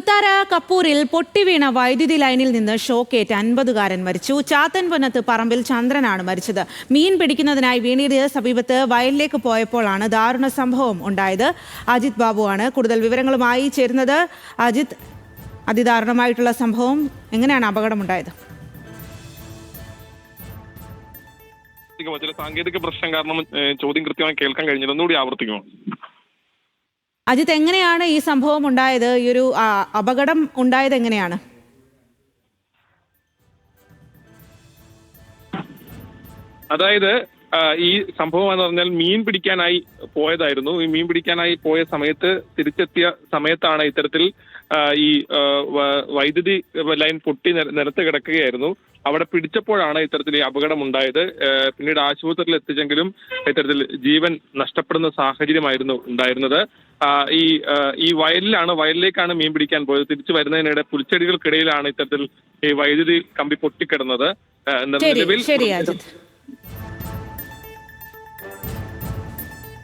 തൃത്താര കപ്പൂരിൽ പൊട്ടിവീണ വൈദ്യുതി ലൈനിൽ നിന്ന് ഷോക്കേറ്റ് 50കാരൻ മരിച്ചു. ചാത്തൻപൊന്നത്ത് പറമ്പിൽ ചന്ദ്രനാണ് മരിച്ചത്. മീൻ പിടിക്കുന്നതിനായി വീണീര് സമീപത്ത് വയലിലേക്ക് പോയപ്പോഴാണ് ദാരുണ സംഭവം ഉണ്ടായത്. അജിത് ബാബുവാണ് കൂടുതൽ വിവരങ്ങളുമായി ചേരുന്നത്. അജിത്, അതിദാരുണമായിട്ടുള്ള സംഭവം, എങ്ങനെയാണ് അപകടമുണ്ടായത്? ചില സാങ്കേതിക പ്രശ്നം കാരണം ചോദ്യം കൃത്യമായി കേൾക്കാൻ കഴിഞ്ഞില്ല. ഒന്നുകൂടി ആവർത്തിക്കുമോ? അജിത്, എങ്ങനെയാണ് ഈ സംഭവം ഉണ്ടായത്? ഈ ഒരു അപകടം ഉണ്ടായത് എങ്ങനെയാണ്? അതായത് ഈ സംഭവം എന്ന് പറഞ്ഞാൽ മീൻ പിടിക്കാനായി പോയതായിരുന്നു. ഈ മീൻ പിടിക്കാനായി പോയ സമയത്ത് തിരിച്ചെത്തിയ സമയത്താണ് ഇത്തരത്തിൽ ഈ വൈദ്യുതി ലൈൻ പൊട്ടി നിലത്ത് കിടക്കുകയായിരുന്നു. അവിടെ പിടിച്ചപ്പോഴാണ് ഇത്തരത്തിൽ ഈ അപകടം ഉണ്ടായത്. പിന്നീട് ആശുപത്രിയിൽ എത്തിച്ചെങ്കിലും ഇത്തരത്തിൽ ജീവൻ നഷ്ടപ്പെടുന്ന സാഹചര്യമായിരുന്നു ഉണ്ടായിരുന്നത്. ഈ വയലിലേക്കാണ് മീൻ പിടിക്കാൻ പോയത്. തിരിച്ചു വരുന്നതിനിടെ പുൽച്ചെടികൾക്കിടയിലാണ് ഇത്തരത്തിൽ ഈ വൈദ്യുതി കമ്പി പൊട്ടിക്കിടന്നത്. ശരി അജിത്.